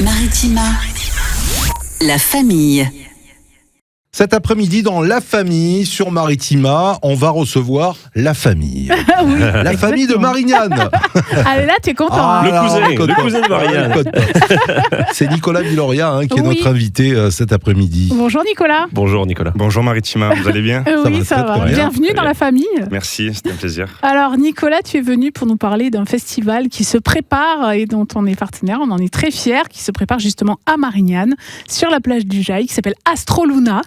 Maritima, la famille. Cet après-midi, dans La Famille, sur Maritima, on va recevoir la famille. Oui, La famille de Marignane. Allez, là, t'es content. Ah, hein. le cousin de Marignane. C'est Nicolas Villoria qui est Oui. notre invité cet après-midi. Bonjour Nicolas. Bonjour Nicolas. Bonjour Maritima, vous allez bien? Oui, ça va. très bien. Bienvenue dans la famille. Merci, c'était un plaisir. Alors Nicolas, tu es venu pour nous parler d'un festival qui se prépare et dont on est partenaire, on en est très fiers, qui se prépare justement à Marignane, sur la plage du Jail, qui s'appelle Astroluna.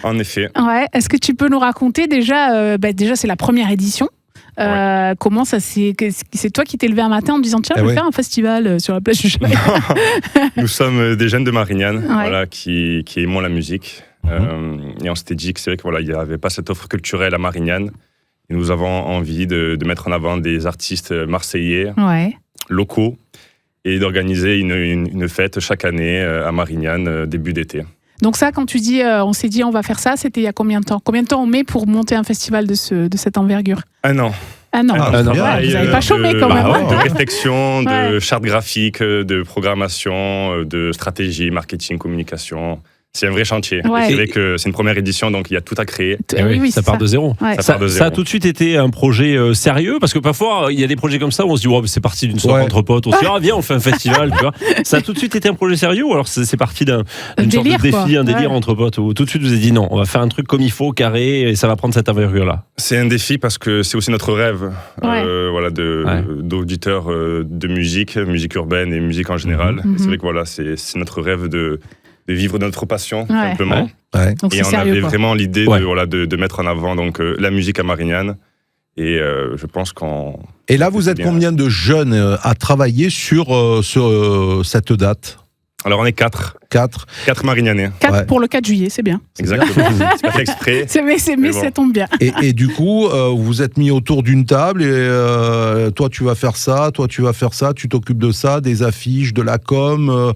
En effet, Ouais. Est-ce que tu peux nous raconter déjà, déjà c'est la première édition. Comment ça c'est toi qui t'es levé un matin en te disant tiens je vais faire un festival sur la plage du Jail. nous sommes des jeunes de Marignane Ouais. voilà, qui aimons la musique. Et on s'était dit que c'est vrai qu'il n'y avait pas cette offre culturelle à Marignane. Et nous avons envie de mettre en avant des artistes marseillais, Ouais. locaux, et d'organiser une fête chaque année à Marignane, début d'été. Donc ça, quand tu dis, on s'est dit on va faire ça, c'était il y a combien de temps? Combien de temps on met pour monter un festival de cette envergure? Un an. Ah non, Ah, non. ouais, vous n'avez pas chômé quand même. De hein. réflexion, de Ouais. charte graphique, de programmation, de stratégie, marketing, communication. C'est un vrai chantier. Ouais. Et c'est vrai que c'est une première édition, donc il y a tout à créer. Oui, ça c'est part de zéro. Ouais. Ça part de Ça zéro. a tout de suite été un projet sérieux, parce que parfois il y a des projets comme ça où on se dit oh, c'est parti d'une soirée Ouais. entre potes, on se dit ah viens on fait un festival, tu vois. Ça a tout de suite été un projet sérieux ou alors c'est parti d'une sorte de délire, défi, quoi. un délire Ouais. entre potes où tout de suite vous avez dit non, on va faire un truc comme il faut, carré, et ça va prendre cette envergure là. C'est un défi parce que c'est aussi notre rêve voilà, d'auditeurs de musique urbaine et musique en général. Mhm. C'est vrai que voilà, c'est notre rêve de vivre de notre passion, tout Ouais. simplement. Ouais. Donc Et c'est on sérieux, avait quoi. vraiment l'idée Ouais. de mettre en avant donc, la musique à Marignane. Et je pense qu'on... Et là, vous êtes Bien. combien de jeunes à travailler sur cette date? Alors on est 4 4. Marignanais. 4 Ouais. pour le 4 juillet, c'est bien. Exactement. C'est pas fait exprès. Mais bon. ça tombe bien. Et du coup, vous êtes mis autour d'une table et toi tu vas faire ça, toi tu vas faire ça, tu t'occupes de ça, des affiches, de la com,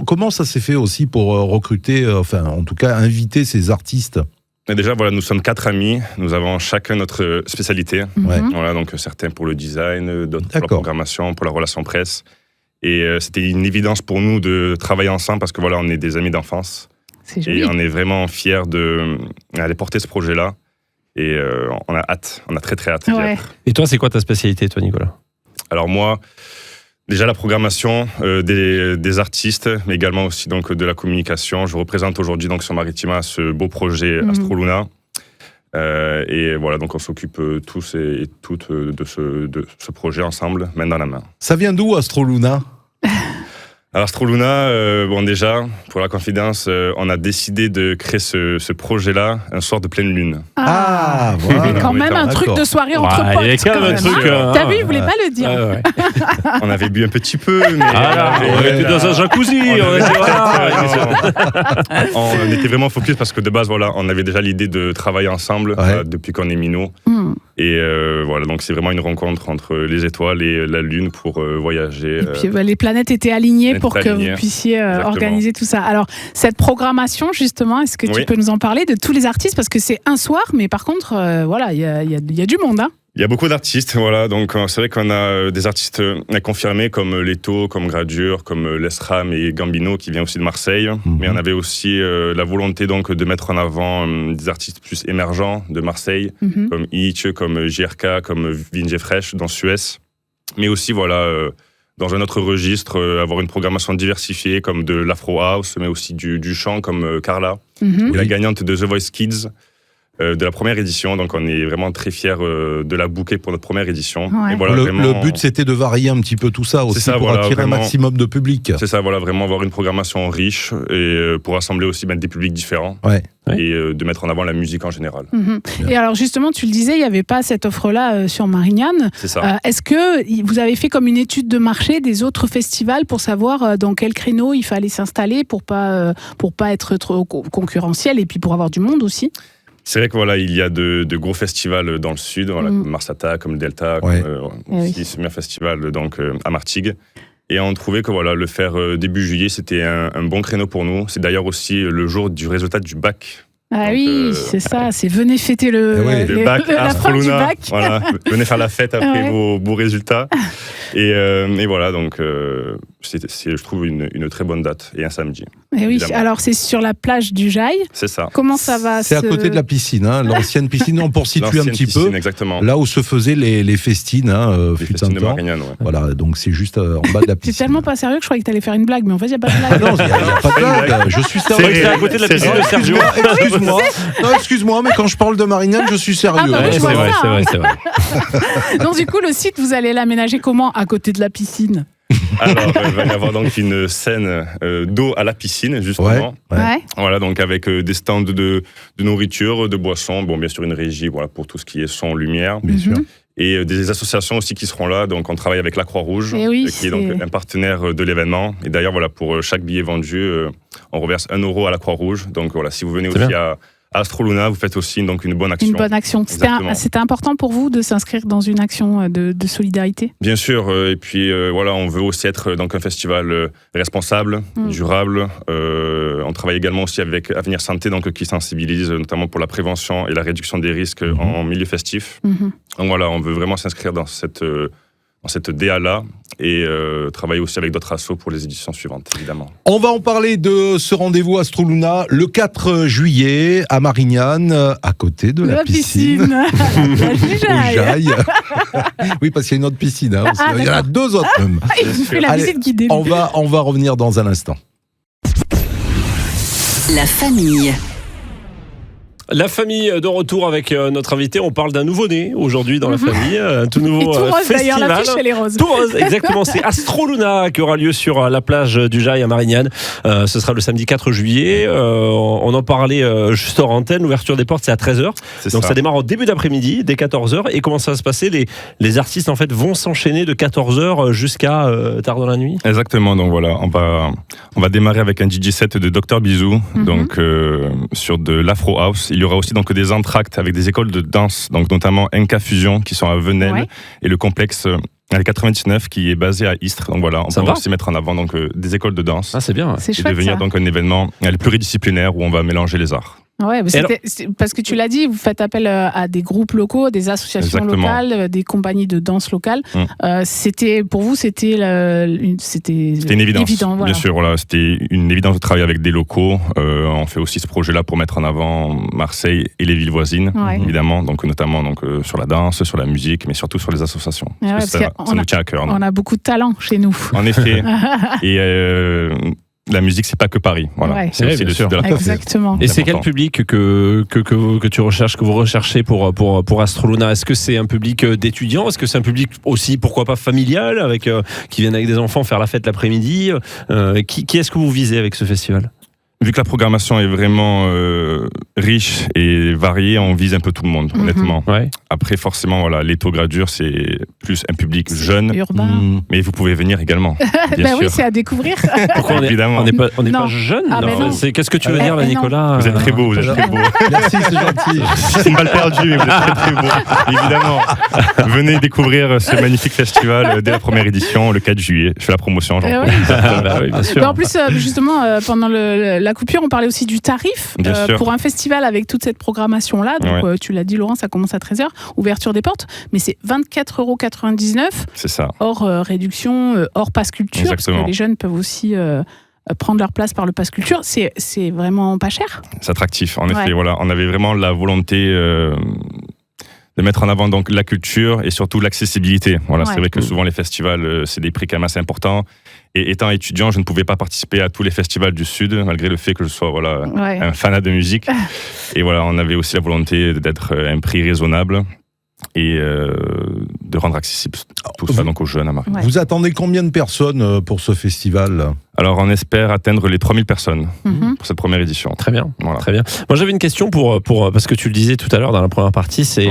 comment ça s'est fait aussi pour recruter, enfin en tout cas inviter ces artistes? Et déjà, voilà, nous sommes 4 amis. Nous avons chacun notre spécialité. Ouais. Mhm. Voilà, donc certains pour le design, d'autres pour la D'accord. programmation, pour la relation presse. Et c'était une évidence pour nous de travailler ensemble parce que voilà, on est des amis d'enfance. C'est joli. Et on est vraiment fiers d'aller porter ce projet-là. Et on a hâte, on a très très hâte d'y Ouais. être. Et toi c'est quoi ta spécialité toi Nicolas? Alors moi, déjà la programmation des artistes, mais également aussi donc, de la communication. Je représente aujourd'hui donc, sur Maritima ce beau projet Mhm. Astroluna. Et voilà, donc on s'occupe tous et toutes de ce projet ensemble, main dans la main. Ça vient d'où Astroluna? Alors Astroluna, bon déjà, pour la confidence, on a décidé de créer ce projet-là un soir de pleine lune. Ah, voilà. Mais quand même un truc D'accord. de soirée entre Ouais, potes. il y a quand même un truc, hein. T'as vu, il voulait pas le dire. Ouais, ouais. On avait bu un petit peu, mais... On était dans un jacuzzi, on était On était vraiment focus parce que de base, voilà, on avait déjà l'idée de travailler ensemble depuis qu'on est minots. Hmm. Et voilà, donc c'est vraiment une rencontre entre les étoiles et la Lune pour voyager. Et puis les planètes étaient alignées étaient pour que alignées. vous puissiez Exactement. organiser tout ça. Alors, cette programmation, justement, est-ce que tu Oui. peux nous en parler de tous les artistes? Parce que c'est un soir, mais par contre, voilà, il y a du monde. Hein. Il y a beaucoup d'artistes, voilà. Donc c'est vrai qu'on a des artistes confirmés comme Leto, comme Gradure, comme Lesram et Gambino qui vient aussi de Marseille. Mais on avait aussi la volonté donc de mettre en avant des artistes plus émergents de Marseille, Mhm. comme Itch, comme JRK, comme Vinje Fresh dans Suez. Mais aussi voilà dans un autre registre avoir une programmation diversifiée comme de l'afro house, mais aussi du chant comme Carla, Mhm. qui est la gagnante de The Voice Kids. De la première édition, donc on est vraiment très fiers de la booker pour notre première édition. Ouais. Et voilà, le vraiment, but c'était de varier un petit peu tout ça aussi ça, pour voilà, attirer vraiment. un maximum de public. c'est ça, voilà, vraiment avoir une programmation riche et pour rassembler aussi des publics différents Ouais. et de mettre en avant la musique en général. Mhm. Et alors, justement, tu le disais, il n'y avait pas cette offre-là sur Marignane. C'est ça. Est-ce que vous avez fait comme une étude de marché des autres festivals pour savoir dans quel créneau il fallait s'installer pour pas être trop concurrentiel et puis pour avoir du monde aussi? C'est vrai que voilà, il y a de gros festivals dans le sud, voilà, comme Mars Attack, comme Delta, Ouais. comme aussi Summer Festival donc, à Martigues. Et on trouvait que voilà, le faire début juillet, c'était un bon créneau pour nous. C'est d'ailleurs aussi le jour du résultat du bac Ah Donc, oui, c'est ça, c'est venez fêter le bac la fin du Astroluna, bac. voilà, venez faire la fête après Ouais. vos beaux résultats. Et voilà, donc c'est, je trouve, une très bonne date, et un samedi. Et oui, évidemment. alors c'est sur la plage du Jail. C'est ça. Comment ça va C'est à côté de la piscine, hein, l'ancienne piscine. Non, pour situer un L'ancienne petit piscine, peu, exactement. là où se faisaient les festines, Les fut un festines de temps. Marignane, ouais. Voilà, donc c'est juste en bas de la C'est piscine. tellement pas sérieux que je croyais que t'allais faire une blague, mais en fait, il n'y a pas de Ah blague. non, il n'y a pas de blague, je suis sérieux. C'est à côté de la piscine de Sergio. Excuse-moi, non, excuse-moi, mais quand je parle de Marignane, je suis sérieux. Ah bah oui, Ouais, je c'est vois vrai, ça, c'est hein. vrai, c'est vrai. Donc du coup, le site, vous allez l'aménager comment à côté de la piscine? Alors, il va y avoir donc une scène d'eau à la piscine, justement. Ouais. Ouais. Voilà, donc avec des stands de nourriture, de boissons, bon, bien sûr une régie, voilà, pour tout ce qui est son, lumière. Bien sûr. Et des associations aussi qui seront là. Donc, on travaille avec la Croix-Rouge, Eh oui, qui est donc un partenaire de l'événement. Et d'ailleurs, voilà, pour chaque billet vendu, on reverse 1 euro à la Croix-Rouge. Donc, voilà, si vous venez C'est aussi à Astroluna, vous faites aussi donc une bonne action. Une bonne action. Exactement. C'était important pour vous de s'inscrire dans une action de solidarité? Bien sûr, et puis voilà, on veut aussi être donc un festival responsable, durable. On travaille également aussi avec Avenir Santé, donc qui sensibilise notamment pour la prévention et la réduction des risques en milieu festif. Donc voilà, on veut vraiment s'inscrire dans cette DA-là et travailler aussi avec d'autres assos pour les éditions suivantes, évidemment. On va en parler de ce rendez-vous Astroluna le 4 juillet à Marignane, à côté de la piscine. La plage du Au Jail. Jail. Oui, parce qu'il y a une autre piscine. Hein, aussi. Ah, Il y en a 2 autres même. Il fait la Allez, visite guidée. On va revenir dans un instant. La famille. La famille de retour avec notre invité. On parle d'un nouveau-né aujourd'hui dans la famille. Un tout nouveau Et tout rose d'ailleurs, festival. l'affiche elle est rose. Tout rose, exactement. C'est Astroluna qui aura lieu sur la plage du Jail à Marignane. Ce sera le samedi 4 juillet. On en parlait juste hors antenne. L'ouverture des portes, c'est à 13h. Donc ça démarre en début d'après-midi, dès 14h. Et comment ça va se passer? Les artistes en fait vont s'enchaîner de 14h jusqu'à tard dans la nuit. Exactement, donc voilà, on va démarrer avec un DJ set de Dr Bisou, donc sur de l'Afro House. Il y aura aussi donc des entractes avec des écoles de danse, donc notamment NK Fusion qui sont à Venelle et le complexe à 99 qui est basé à Istres. Donc voilà, on peut aussi mettre en avant donc des écoles de danse. Ah, c'est bien. C'est et chouette, devenir ça. donc un événement pluridisciplinaire où on va mélanger les arts. Ouais, mais c'est parce que tu l'as dit, vous faites appel à des groupes locaux, des associations locales, des compagnies de danse locales. C'était pour vous, c'était une évidence. Voilà. Bien sûr, voilà, c'était une évidence de travailler avec des locaux. On fait aussi ce projet-là pour mettre en avant Marseille et les villes voisines, évidemment, donc notamment sur la danse, sur la musique, mais surtout sur les associations. Parce que ça nous tient à cœur. On a beaucoup de talent chez nous. En effet. Et la musique, c'est pas que Paris. Voilà. C'est aussi le sud de la France. Exactement. Et c'est quel public que tu recherches, que vous recherchez pour Astroluna? Est-ce que c'est un public d'étudiants? Est-ce que c'est un public aussi, pourquoi pas, familial, qui viennent avec des enfants faire la fête l'après-midi? Qui est-ce que vous visez avec ce festival? Vu que la programmation est vraiment riche et variée, on vise un peu tout le monde, honnêtement. Ouais. Après, forcément, voilà, les taux gradures, c'est plus un public jeune. Urbain. Mais vous pouvez venir également. Bien sûr. Oui, c'est à découvrir. Pourquoi évidemment. On n'est pas jeune. Qu'est-ce que tu veux dire, là, Nicolas? Vous êtes très beau, vous êtes très beau. Merci, c'est gentil. C'est une balle perdue, mais vous êtes très très beau. Évidemment. Venez découvrir ce magnifique festival dès la première édition, le 4 juillet. Je fais la promotion, j'en profite. Oui, bien sûr. Mais en plus, justement, pendant la coupure, on parlait aussi du tarif pour un festival avec toute cette programmation-là. Donc, tu l'as dit, Laurent, ça commence à 13h, ouverture des portes, mais c'est 24,99 €. C'est ça. Hors réduction, hors passe culture, Exactement. parce que les jeunes peuvent aussi prendre leur place par le passe culture. C'est vraiment pas cher. C'est attractif, en effet. Voilà, on avait vraiment la volonté de mettre en avant donc la culture et surtout l'accessibilité. Voilà, c'est vrai que souvent les festivals, c'est des prix quand même assez importants. Et étant étudiant, je ne pouvais pas participer à tous les festivals du Sud, malgré le fait que je sois un fanat de musique. Et voilà, on avait aussi la volonté d'être à un prix raisonnable et de rendre accessible tout ça donc aux jeunes à Marignane. Vous attendez combien de personnes pour ce festival? Alors, on espère atteindre les 3000 personnes pour cette première édition. Très bien, voilà. Très bien. Moi, j'avais une question parce que tu le disais tout à l'heure dans la première partie, c'est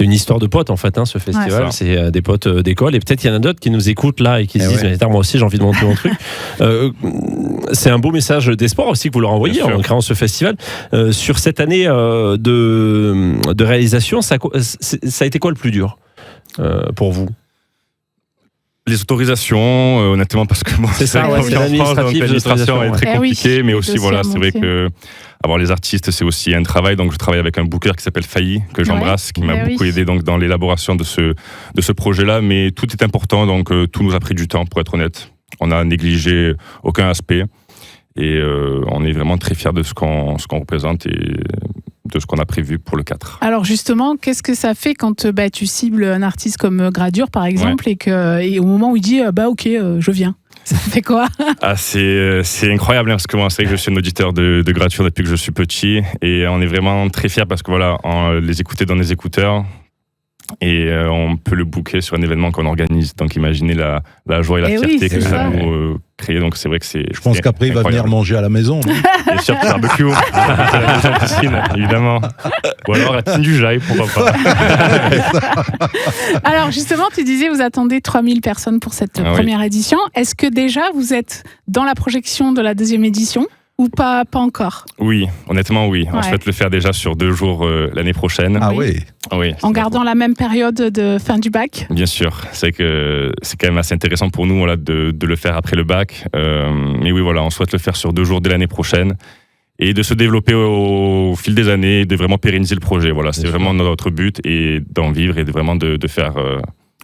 une histoire de potes en fait, ce festival. C'est des potes d'école et peut-être il y en a d'autres qui nous écoutent là et qui se disent mais attends, moi aussi j'ai envie de monter mon truc. C'est un beau message d'espoir aussi que vous leur envoyez en créant ce festival. Sur cette année de réalisation, ça a été quoi le plus dur pour vous? Les autorisations, honnêtement, parce que c'est ça, en France, donc l'administration est très compliquée, mais aussi, voilà, c'est vrai que avoir les artistes, c'est aussi un travail. Donc, je travaille avec un booker qui s'appelle Failly, que j'embrasse, qui m'a beaucoup aidé donc, dans l'élaboration de ce projet-là. Mais tout est important, donc tout nous a pris du temps, pour être honnête. On n'a négligé aucun aspect. Et on est vraiment très fiers de ce qu'on représente et de ce qu'on a prévu pour le 4. Alors justement, qu'est-ce que ça fait quand tu cibles un artiste comme Gradure, par exemple, et au moment où il dit ok, je viens? Ça fait quoi? C'est incroyable, parce que moi, c'est vrai que je suis un auditeur de Gradure depuis que je suis petit, et on est vraiment très fiers parce que voilà, on les écoutait dans les écouteurs. Et on peut le booker sur un événement qu'on organise. Donc imaginez la joie et la fierté que ça nous crée. Donc c'est vrai que c'est. Je pense qu'après il va venir manger à la maison. Bien sûr, barbecue, à la maison piscine, évidemment. Ou alors la tine du Jaille, pourquoi pas. Alors justement, tu disais vous attendez 3000 personnes pour cette première édition. Est-ce que déjà vous êtes dans la projection de la deuxième édition? Ou pas encore? Oui, honnêtement, oui. On souhaite le faire déjà sur 2 jours l'année prochaine. Ah oui. En gardant la même période de fin du bac? Bien sûr. C'est que c'est quand même assez intéressant pour nous de le faire après le bac. Mais oui, voilà, on souhaite le faire sur 2 jours dès l'année prochaine. Et de se développer au fil des années, de vraiment pérenniser le projet. Voilà, c'est vraiment notre but, et d'en vivre et de faire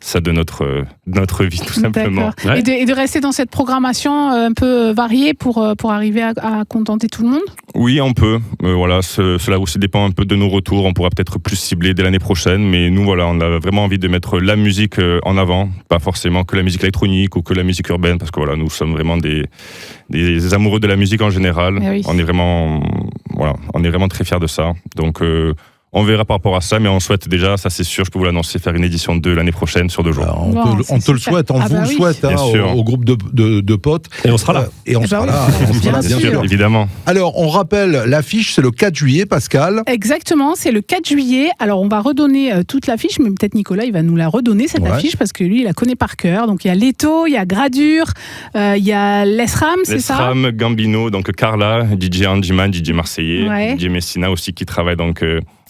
ça de notre vie, tout simplement. Ouais. Et de rester dans cette programmation un peu variée pour arriver à contenter tout le monde? Oui, on peut. Voilà, cela aussi dépend un peu de nos retours. On pourra peut-être plus cibler dès l'année prochaine, mais nous, voilà, on a vraiment envie de mettre la musique en avant, pas forcément que la musique électronique ou que la musique urbaine, parce que voilà, nous sommes vraiment des amoureux de la musique en général. On est vraiment très fiers de ça. Donc on verra par rapport à ça, mais on souhaite déjà, ça c'est sûr, je peux vous l'annoncer, faire une édition 2 l'année prochaine sur 2 jours. On te le souhaite, on vous le souhaite au groupe de potes. Et on sera là. On sera là, bien sûr, évidemment. Alors, on rappelle l'affiche, c'est le 4 juillet, Pascal. Exactement, c'est le 4 juillet. Alors, on va redonner toute l'affiche, mais peut-être Nicolas, il va nous la redonner, cette affiche, parce que lui, il la connaît par cœur. Donc, il y a Leto, il y a Gradure, il y a l'Esram, c'est ça? l'Esram, Gambino, donc Carla, DJ Andyman, DJ Marseillais, DJ Messina aussi, qui travaille donc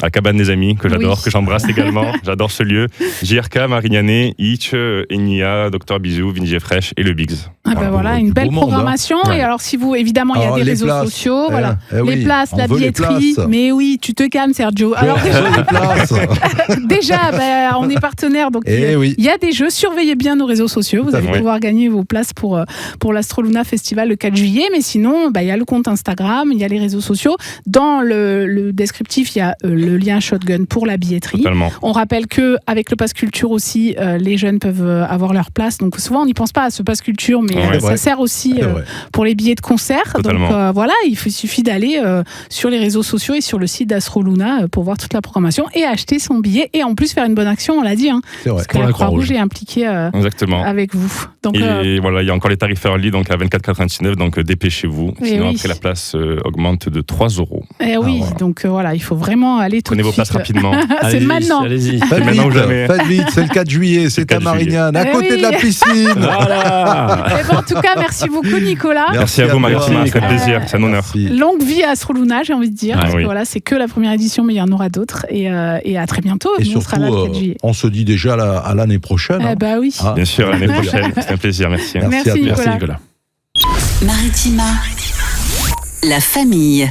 à Cabane des Amis, que j'adore, que j'embrasse également. J'adore ce lieu. JRK, Marignane, Hitch, Enya, Dr Bisou, Vinji Fresh et le Biggs. Voilà, une belle programmation. Et alors, si vous, évidemment, il y a des réseaux sociaux, les places, la billetterie. Mais oui, tu te calmes, Sergio. Alors déjà, on est partenaire, donc il y a des jeux. Surveillez bien nos réseaux sociaux. Vous allez pouvoir gagner vos places pour l'Astroluna Festival le 4 juillet. Mais sinon, il y a le compte Instagram, il y a les réseaux sociaux. Dans le descriptif, il y a le lien Shotgun pour la billetterie. Totalement. On rappelle qu'avec le Pass Culture aussi, les jeunes peuvent avoir leur place. Donc souvent, on n'y pense pas à ce Pass Culture, mais ça sert aussi pour les billets de concert. Totalement. Donc voilà, il suffit d'aller sur les réseaux sociaux et sur le site d'Astroluna pour voir toute la programmation et acheter son billet. Et en plus, faire une bonne action, on l'a dit. Parce que la Croix-Rouge est impliquée avec vous. Donc, et voilà, il y a encore les tarifs early, donc à 24,99, donc dépêchez-vous. Sinon, après, la place augmente de 3 €. Et donc voilà, il faut vraiment aller tout de suite. Prenez vos places rapidement. C'est maintenant. Allez-y. Faites vite, c'est le 4 juillet, c'est à Marignane, à côté de la piscine. Voilà. En tout cas, merci beaucoup, Nicolas. Merci à vous, Marie-Thomas, c'est un plaisir, c'est un honneur. Longue vie à Astroluna, j'ai envie de dire. Parce que voilà, c'est que la première édition, mais il y en aura d'autres. Et à très bientôt. Et surtout, on sera là le 4 juillet. On se dit déjà à l'année prochaine. Oui. Bien sûr, à l'année prochaine. C'est un plaisir, merci. Merci, Nicolas. Maritima, la famille.